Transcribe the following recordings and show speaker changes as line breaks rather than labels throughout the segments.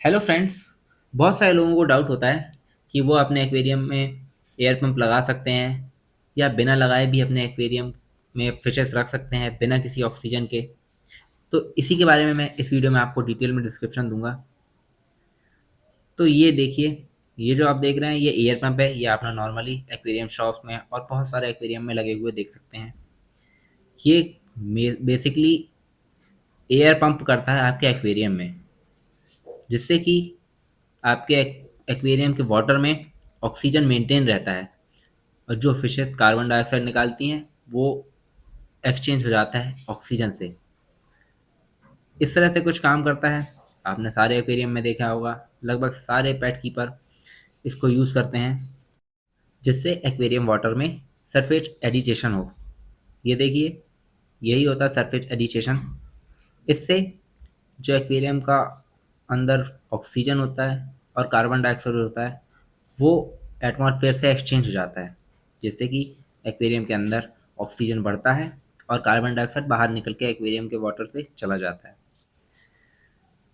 Hello friends. बहुत सारे लोगों को डाउट होता है कि वो अपने एक्वेरियम में एयर पंप लगा सकते हैं या बिना लगाए भी अपने एक्वेरियम में फिशेस रख सकते हैं बिना किसी ऑक्सीजन के। तो इसी के बारे में मैं इस वीडियो में आपको डिटेल में डिस्क्रिप्शन दूंगा। तो ये देखिए, ये जो आप देख रहे हैं ये एयर पंप है। ये अपना नॉर्मली एक्वेरियम शॉप में और बहुत सारे एक्वेरियम में लगे हुए देख सकते हैं। ये बेसिकली एयर पंप करता है आपके एक्वेरियम में, जिससे कि आपके एक्वेरियम के वाटर में ऑक्सीजन मेंटेन रहता है और जो फिशेस कार्बन डाइऑक्साइड निकालती हैं वो एक्सचेंज हो जाता है ऑक्सीजन से। इस तरह से कुछ काम करता है। आपने सारे एक्वेरियम में देखा होगा, लगभग सारे पेट कीपर इसको यूज़ करते हैं जिससे एक्वेरियम वाटर में सरफेस एडिटेशन हो। ये देखिए, यही होता है सरफेस एडिटेशन। इससे जो एक्वेरियम का अंदर ऑक्सीजन होता है और कार्बन डाइऑक्साइड होता है वो एटमॉस्फेयर से एक्सचेंज हो जाता है, जिससे कि एक्वेरियम के अंदर ऑक्सीजन बढ़ता है और कार्बन डाइऑक्साइड बाहर निकल के एक्वेरियम के वाटर से चला जाता है।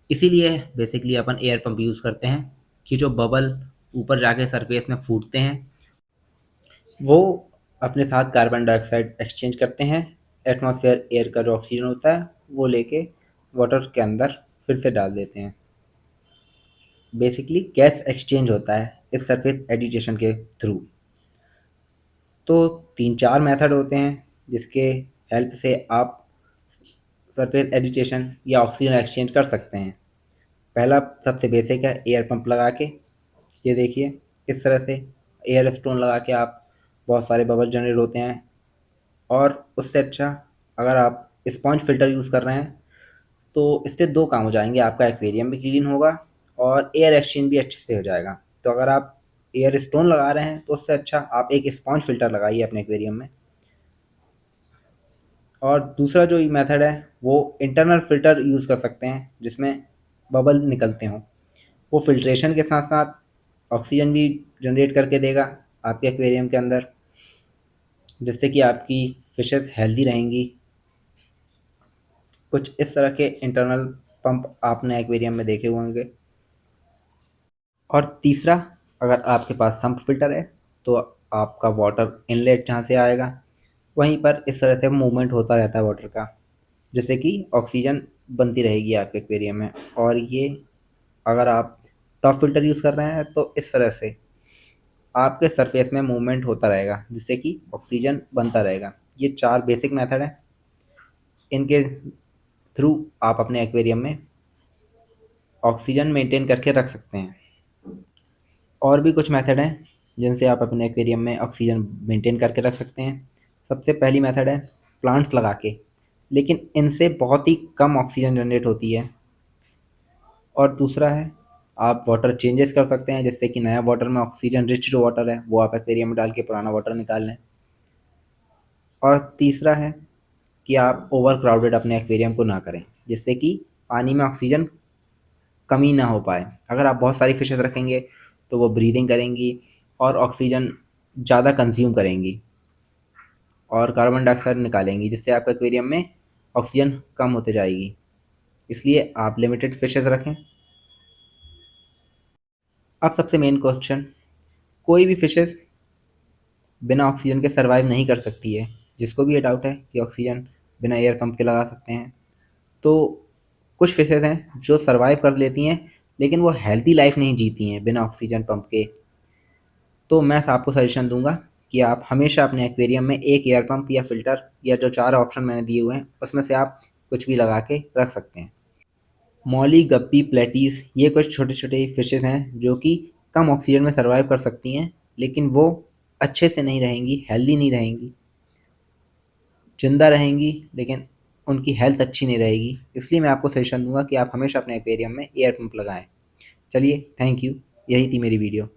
इसीलिए बेसिकली अपन एयर पंप यूज़ करते हैं कि जो बबल ऊपर जाके सरफेस में फूटते हैं वो अपने साथ कार्बन डाइऑक्साइड एक्सचेंज करते हैं। एटमॉस्फेयर एयर का जो ऑक्सीजन होता है वो लेके वाटर के अंदर फिर से डाल देते हैं। बेसिकली गैस एक्सचेंज होता है इस सरफेस एडिटेशन के थ्रू। तो तीन चार मेथड होते हैं जिसके हेल्प से आप सरफेस एजिटेशन या ऑक्सीजन एक्सचेंज कर सकते हैं। पहला सबसे बेसिक है एयर पंप लगा के। ये देखिए, इस तरह से एयर स्टोन लगा के आप बहुत सारे बबल जनरेट होते हैं। और उससे अच्छा अगर आप स्पॉन्ज फिल्टर यूज़ कर रहे हैं तो इससे दो काम हो जाएंगे, आपका एक्वेरियम भी क्लीन होगा और एयर एक्सचेंज भी अच्छे से हो जाएगा। तो अगर आप एयर स्टोन लगा रहे हैं तो उससे अच्छा आप एक स्पॉन्ज फिल्टर लगाइए अपने एक्वेरियम में। और दूसरा जो मेथड है वो इंटरनल फ़िल्टर यूज़ कर सकते हैं जिसमें बबल निकलते हों। वो फ़िल्ट्रेशन के साथ साथ ऑक्सीजन भी जनरेट करके देगा आपके एक्वेरियम के अंदर, जिससे कि आपकी फ़िशेस हेल्दी रहेंगी। कुछ इस तरह के इंटरनल पंप आपने एक्वेरियम में देखे हुए होंगे। और तीसरा, अगर आपके पास सम्प फिल्टर है तो आपका वाटर इनलेट जहाँ से आएगा वहीं पर इस तरह से मूवमेंट होता रहता है वाटर का, जिससे कि ऑक्सीजन बनती रहेगी आपके एक्वेरियम में। और ये अगर आप टॉप फिल्टर यूज़ कर रहे हैं तो इस तरह से आपके सरफेस में मूवमेंट होता रहेगा जिससे कि ऑक्सीजन बनता रहेगा। ये चार बेसिक मेथड हैं, इनके थ्रू आप अपने एक्वेरियम में ऑक्सीजन मेंटेन करके रख सकते हैं। और भी कुछ मेथड हैं जिनसे आप अपने एक्वेरियम में ऑक्सीजन मेंटेन करके रख सकते हैं। सबसे पहली मेथड है प्लांट्स लगा के, लेकिन इनसे बहुत ही कम ऑक्सीजन जनरेट होती है। और दूसरा है आप वाटर चेंजेस कर सकते हैं जिससे कि नया वाटर में ऑक्सीजन रिच जो वाटर है वो आप एक्वेरियम में डाल के पुराना वाटर निकाल लें। और तीसरा है कि आप ओवर क्राउडेड अपने एक्वेरियम को ना करें जिससे कि पानी में ऑक्सीजन कमी ना हो पाए। अगर आप बहुत सारी फिशेस रखेंगे तो वो ब्रीदिंग करेंगी और ऑक्सीजन ज़्यादा कंज्यूम करेंगी और कार्बन डाइऑक्साइड निकालेंगी, जिससे आपके एक्वेरियम में ऑक्सीजन कम होते जाएगी। इसलिए आप लिमिटेड फिशेस रखें। अब सबसे मेन क्वेश्चन, कोई भी फिशेस बिना ऑक्सीजन के सर्वाइव नहीं कर सकती है। जिसको भी ये डाउट है कि ऑक्सीजन बिना एयर पंप के लगा सकते हैं, तो कुछ फिशेस हैं जो सर्वाइव कर लेती हैं लेकिन वो हेल्दी लाइफ नहीं जीती हैं बिना ऑक्सीजन पंप के। तो मैं आपको सजेशन दूंगा कि आप हमेशा अपने एक्वेरियम में एक एयर पंप या फिल्टर या जो चार ऑप्शन मैंने दिए हुए हैं उसमें से आप कुछ भी लगा के रख सकते हैं। मौली, गप्पी, प्लेटीज ये कुछ छोटे छोटे फिशेस हैं जो कि कम ऑक्सीजन में सर्वाइव कर सकती हैं, लेकिन वो अच्छे से नहीं रहेंगी, हेल्दी नहीं रहेंगी। जिंदा रहेंगी लेकिन उनकी हेल्थ अच्छी नहीं रहेगी। इसलिए मैं आपको सजेशन दूंगा कि आप हमेशा अपने एक्वेरियम में एयर पंप लगाएं। चलिए, थैंक यू। यही थी मेरी वीडियो।